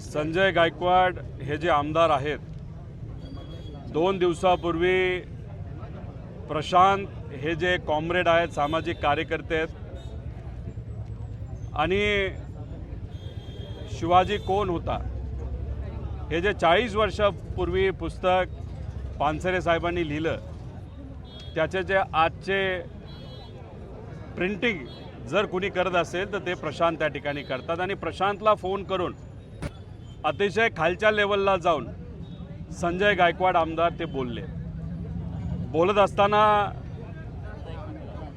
संजय गायकवाड हे जे आमदार आहेत, 2 दिवसापूर्वी प्रशांत हे जे कॉम्रेड आहेत, सामाजिक कार्यकर्ते आहेत, आणि शिवाजी कोण होता हे जे 40 वर्षापूर्वी पुस्तक पानसरे साहेबांनी लिहिलं, त्याचे जे आजचे प्रिंटिंग जर कुणी करत असेल तर ते प्रशांत त्या ठिकाणी करतात. आणि प्रशांतला फोन करून अतिशय खालच्या लेवलला जाऊन संजय गायकवाड आमदार ते बोलत असताना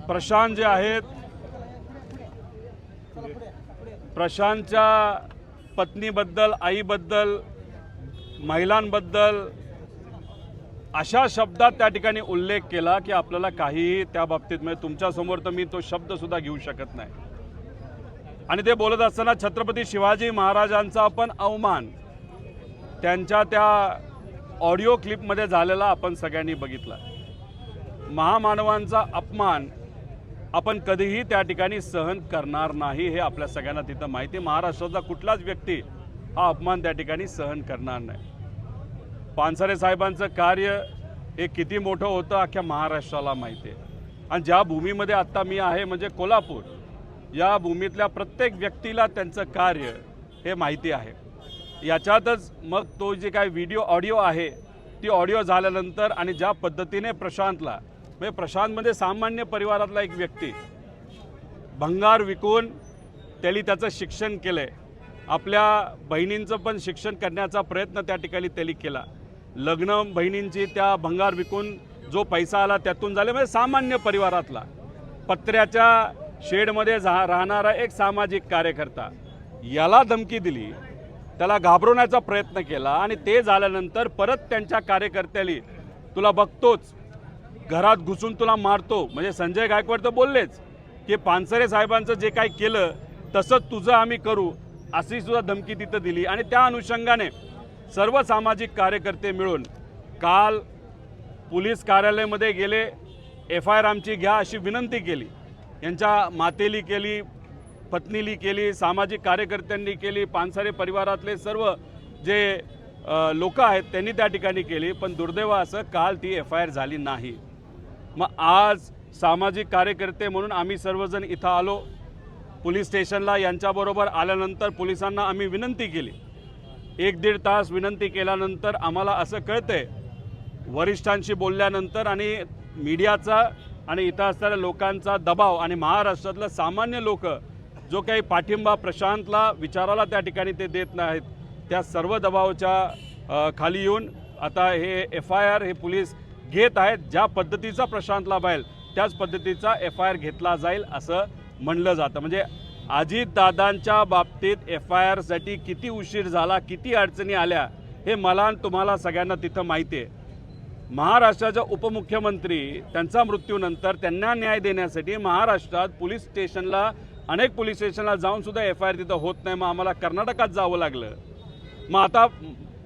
प्रशांत जे आहेत, प्रशांतच्या पत्नीबद्दल, आईबद्दल, महिलांबद्दल अशा शब्दात त्या ठिकाणी उल्लेख केला की आपल्याला काहीही त्या बाबतीत, म्हणजे तुमच्यासमोर तर मी तो शब्दसुद्धा घेऊ शकत नाही. आणि ते बोलत असताना छत्रपती शिवाजी महाराजांचा पण अवमान त्यांच्या त्या ऑडिओ क्लिपमध्ये झालेला आपण सगळ्यांनी बघितला. महामानवांचा अपमान आपण कधीही त्या ठिकाणी सहन करणार नाही, हे आपल्या सगळ्यांना तिथं माहिती आहे. महाराष्ट्राचा कुठलाच व्यक्ती हा अपमान त्या ठिकाणी सहन करणार नाही. पानसरे साहेबांचं कार्य हे किती मोठं होतं अख्ख्या महाराष्ट्राला माहिती आहे. आणि ज्या भूमीमध्ये आत्ता मी आहे म्हणजे कोल्हापूर, या भूमीतल्या प्रत्येक व्यक्तीला त्यांचं कार्य हे माहिती आहे. याच्यातच मग तो जे काय व्हिडिओ ऑडिओ आहे, ती ऑडिओ झाल्यानंतर आणि ज्या पद्धतीने प्रशांतला, म्हणजे प्रशांतमध्ये सामान्य परिवारातला एक व्यक्ती, भंगार विकून त्यांनी त्याचं शिक्षण केलं आहे, आपल्या बहिणींचं पण शिक्षण करण्याचा प्रयत्न त्या ठिकाणी त्यांनी केला, लग्न बहिणींची त्या भंगार विकून जो पैसा आला त्यातून झाले, म्हणजे सामान्य परिवारातला पत्र्याच्या शेडमध्ये राहणारा एक सामाजिक कार्यकर्ता, याला धमकी दिली, त्याला घाबरवण्याचा प्रयत्न केला. आणि ते झाल्यानंतर परत त्यांच्या कार्यकर्त्याली तुला बघतोच, घरात घुसून तुला मारतो, म्हणजे संजय गायकवाड तर बोललेच की पानसरे साहेबांचं जे काही केलं तसंच तुझं आम्ही करू, अशी सुद्धा धमकी तिथं दिली. आणि त्या अनुषंगाने सर्व सामाजिक कार्यकर्ते मिळून काल पोलीस कार्यालयामध्ये गेले, FIR आमची घ्या अशी विनंती केली. यांच्या मातेली केली, पत्नीली केली, सामाजिक कार्यकर्त्यांनी केली, पानसरे परिवारातले सर्व जे लोक आहेत त्यांनी त्या ठिकाणी केली. पण दुर्दैव असं काल ती FIR झाली नाही. मग आज सामाजिक कार्यकर्ते म्हणून आम्ही सर्वजण इथं आलो पोलीस स्टेशनला. यांच्याबरोबर आल्यानंतर पोलिसांना आम्ही विनंती केली. 1-1.5 तास विनंती केल्यानंतर आम्हाला असं कळतंय, वरिष्ठांशी बोलल्यानंतर आणि मीडियाचा आणि इथं असणाऱ्या लोकांचा दबाव आणि महाराष्ट्रातलं सामान्य लोक जो काही पाठिंबा प्रशांतला विचाराला त्या ठिकाणी ते देत नाहीत, त्या सर्व दबावाच्या खाली येऊन आता हे FIR हे पोलीस घेत आहेत. ज्या पद्धतीचा प्रशांतला पाहिजे त्याच पद्धतीचा FIR घेतला जाईल असं म्हणलं जातं. म्हणजे अजितदादांच्या बाबतीत FIR साठी किती उशीर झाला, किती अडचणी आल्या, हे मला आणि तुम्हाला सगळ्यांना तिथं माहिती आहे. महाराष्ट्राच्या उपमुख्यमंत्री त्यांचा मृत्यूनंतर त्यांना न्याय देण्यासाठी महाराष्ट्रात अनेक पोलीस स्टेशनला जाऊन सुद्धा FIR तिथं होत नाही. मग आम्हाला कर्नाटकात जावं लागलं. मग आता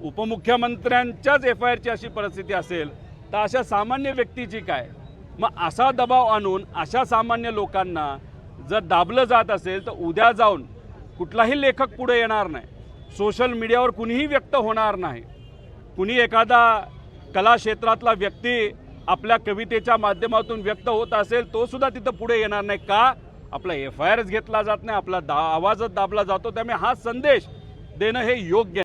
उपमुख्यमंत्र्यांच्याच FIR ची अशी परिस्थिती असेल तर अशा सामान्य व्यक्तीची काय? मग असा दबाव आणून अशा सामान्य लोकांना जर दाबलं जात असेल तर उद्या जाऊन कुठलाही लेखक पुढे येणार नाही, सोशल मीडियावर कुणीही व्यक्त होणार नाही. कुणी एखादा कला क्षेत्रातला व्यक्ती आपल्या कवितेच्या माध्यमातून व्यक्त होत असेल तो सुद्धा तिथं पुढे येणार नाही. का? आपला FIRच घेतला जात नाही, आपला आवाजच दाबला जातो. त्यामुळे हा संदेश देणं हे योग्य